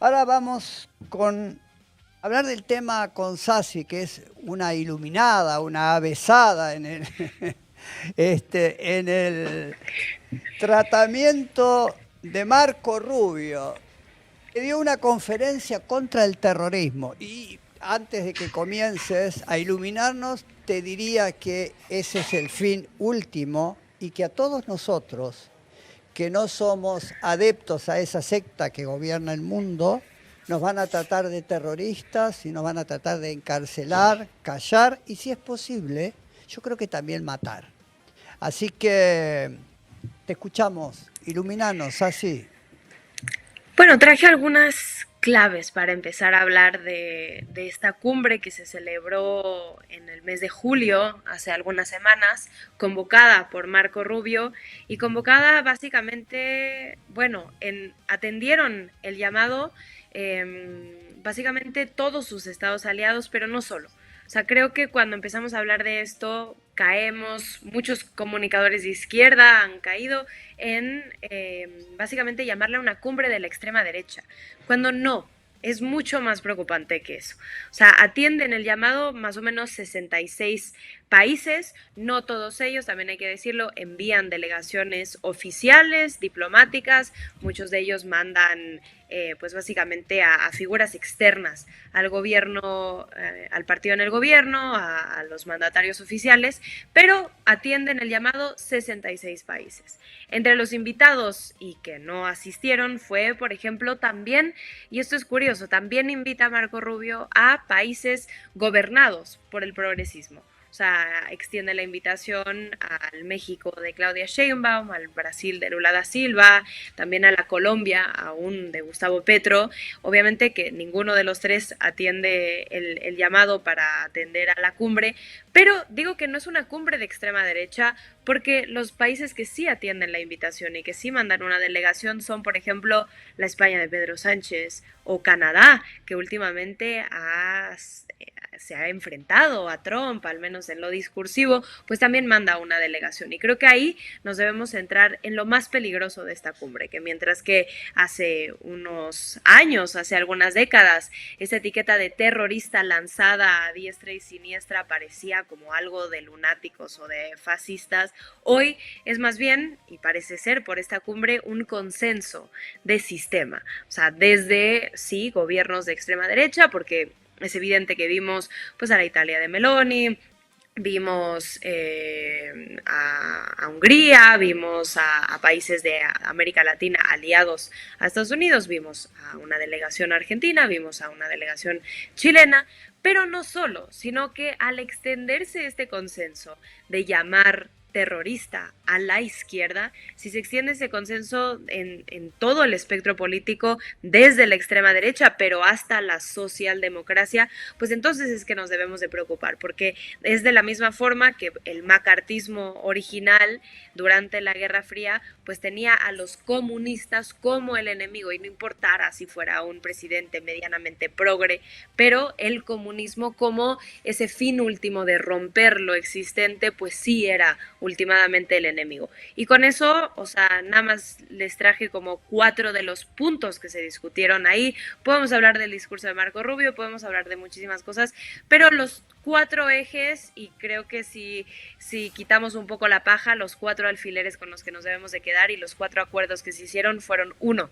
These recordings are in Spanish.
Ahora vamos con hablar del tema con Sassi, que es una iluminada, una avesada en el tratamiento de Marco Rubio, que dio una conferencia contra el terrorismo. Y antes de que comiences a iluminarnos, te diría que ese es el fin último y que a todos nosotros que no somos adeptos a esa secta que gobierna el mundo, nos van a tratar de terroristas y nos van a tratar de encarcelar, callar y, si es posible, yo creo que también matar. Así que te escuchamos, iluminanos, así. Bueno, traje algunas claves para empezar a hablar de esta cumbre que se celebró en el mes de julio, hace algunas semanas, convocada por Marco Rubio y convocada básicamente, bueno, atendieron el llamado básicamente todos sus estados aliados, pero no solo. O sea, creo que cuando empezamos a hablar de esto, caemos, muchos comunicadores de izquierda han caído en básicamente llamarla una cumbre de la extrema derecha, cuando no, es mucho más preocupante que eso. O sea, atienden el llamado más o menos 66 países, no todos ellos, también hay que decirlo, envían delegaciones oficiales, diplomáticas, muchos de ellos mandan pues básicamente a figuras externas al gobierno, al partido en el gobierno, a los mandatarios oficiales, pero atienden el llamado 66 países. Entre los invitados y que no asistieron fue, por ejemplo, también, y esto es curioso, también invita a Marco Rubio a países gobernados por el progresismo. O sea, extiende la invitación al México de Claudia Sheinbaum, al Brasil de Lula da Silva, también a la Colombia, aún de Gustavo Petro. Obviamente que ninguno de los tres atiende el llamado para atender a la cumbre, pero digo que no es una cumbre de extrema derecha porque los países que sí atienden la invitación y que sí mandan una delegación son, por ejemplo, la España de Pedro Sánchez o Canadá, que últimamente se ha enfrentado a Trump, al menos en lo discursivo, pues también manda una delegación. Y creo que ahí nos debemos centrar en lo más peligroso de esta cumbre, que mientras que hace unos años, hace algunas décadas, esa etiqueta de terrorista lanzada a diestra y siniestra parecía como algo de lunáticos o de fascistas, hoy es más bien, y parece ser por esta cumbre, un consenso de sistema. O sea, desde, sí, gobiernos de extrema derecha, porque es evidente que vimos pues a la Italia de Meloni, vimos a Hungría, vimos a países de América Latina aliados a Estados Unidos, vimos a una delegación argentina, vimos a una delegación chilena, pero no solo, sino que al extenderse este consenso de llamar terrorista a la izquierda, si se extiende ese consenso en todo el espectro político, desde la extrema derecha, pero hasta la socialdemocracia, pues entonces es que nos debemos de preocupar, porque es de la misma forma que el macartismo original durante la Guerra Fría, pues tenía a los comunistas como el enemigo, y no importara si fuera un presidente medianamente progre, pero el comunismo como ese fin último de romper lo existente, pues sí era últimamente el enemigo. Y con eso, o sea, nada más les traje como 4 de los puntos que se discutieron ahí. Podemos hablar del discurso de Marco Rubio, podemos hablar de muchísimas cosas, pero los 4 ejes, y creo que si quitamos un poco la paja, los 4 alfileres con los que nos debemos de quedar y los 4 acuerdos que se hicieron fueron: uno,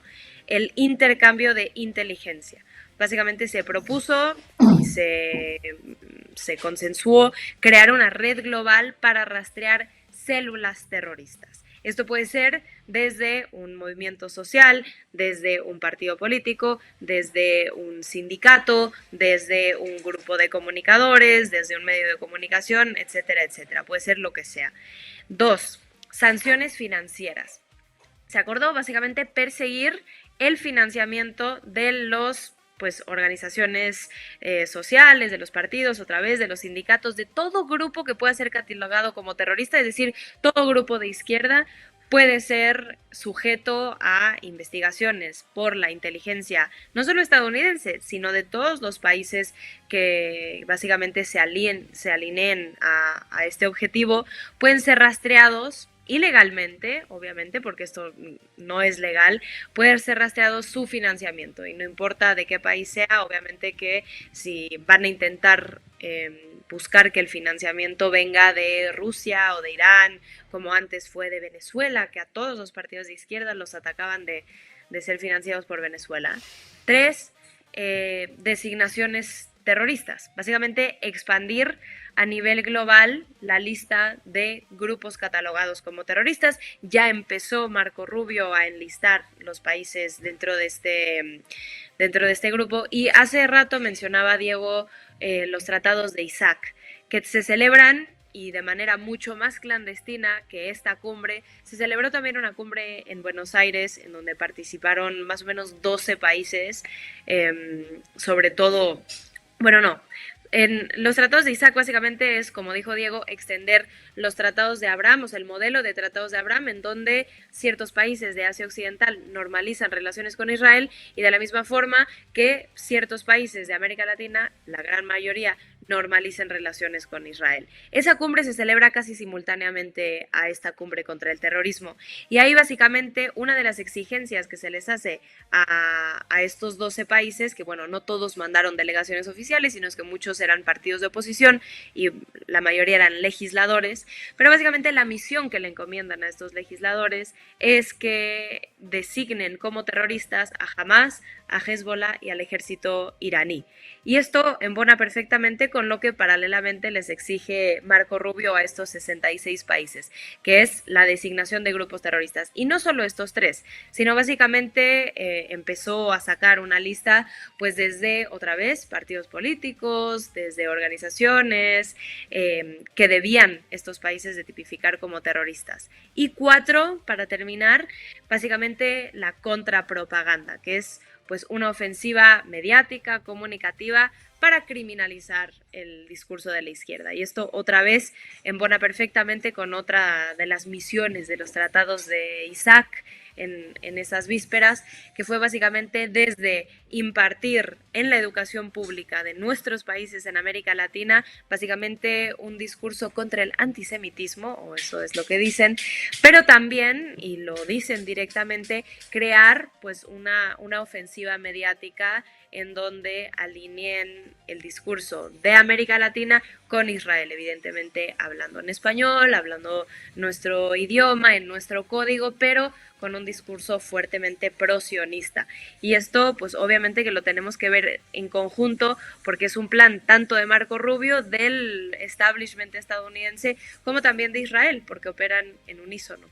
el intercambio de inteligencia. Básicamente se propuso y se consensuó crear una red global para rastrear células terroristas. Esto puede ser desde un movimiento social, desde un partido político, desde un sindicato, desde un grupo de comunicadores, desde un medio de comunicación, etcétera, etcétera. Puede ser lo que sea. Dos, sanciones financieras. Se acordó básicamente perseguir el financiamiento de los pues organizaciones sociales, de los partidos, otra vez, de los sindicatos, de todo grupo que pueda ser catalogado como terrorista, es decir, todo grupo de izquierda puede ser sujeto a investigaciones por la inteligencia, no solo estadounidense, sino de todos los países que básicamente se alineen a este objetivo, pueden ser rastreados ilegalmente, obviamente, porque esto no es legal, puede ser rastreado su financiamiento y no importa de qué país sea, obviamente que si van a intentar buscar que el financiamiento venga de Rusia o de Irán, como antes fue de Venezuela, que a todos los partidos de izquierda los atacaban de ser financiados por Venezuela. Tres, designaciones terroristas, básicamente expandir a nivel global la lista de grupos catalogados como terroristas. Ya empezó Marco Rubio a enlistar los países dentro de este grupo, y hace rato mencionaba Diego los tratados de Isaac, que se celebran y de manera mucho más clandestina que esta cumbre. Se celebró también una cumbre en Buenos Aires en donde participaron más o menos 12 países, sobre todo, bueno, no, en los tratados de Isaac básicamente es, como dijo Diego, extender los tratados de Abraham, o sea, el modelo de tratados de Abraham, en donde ciertos países de Asia Occidental normalizan relaciones con Israel, y de la misma forma que ciertos países de América Latina, la gran mayoría, normalicen relaciones con Israel. Esa cumbre se celebra casi simultáneamente a esta cumbre contra el terrorismo, y ahí básicamente una de las exigencias que se les hace a estos 12 países, que bueno, no todos mandaron delegaciones oficiales, sino que muchos eran partidos de oposición y la mayoría eran legisladores, pero básicamente la misión que le encomiendan a estos legisladores es que designen como terroristas a Hamas, a Hezbollah y al ejército iraní. Y esto embona perfectamente con lo que paralelamente les exige Marco Rubio a estos 66 países, que es la designación de grupos terroristas. Y no solo estos tres, sino básicamente empezó a sacar una lista, pues desde, otra vez, partidos políticos, desde organizaciones que debían estos países de tipificar como terroristas. Y 4, para terminar, básicamente la contrapropaganda, que es pues una ofensiva mediática, comunicativa, para criminalizar el discurso de la izquierda. Y esto otra vez embona perfectamente con otra de las misiones de los tratados de Isaac en esas vísperas, que fue básicamente desde impartir en la educación pública de nuestros países en América Latina, básicamente un discurso contra el antisemitismo, o eso es lo que dicen, pero también, y lo dicen directamente, crear pues una ofensiva mediática en donde alineen el discurso de América Latina con Israel, evidentemente hablando en español, hablando nuestro idioma, en nuestro código, pero con un discurso fuertemente pro-sionista. Y esto, pues obviamente que lo tenemos que ver en conjunto, porque es un plan tanto de Marco Rubio, del establishment estadounidense, como también de Israel, porque operan en unísono.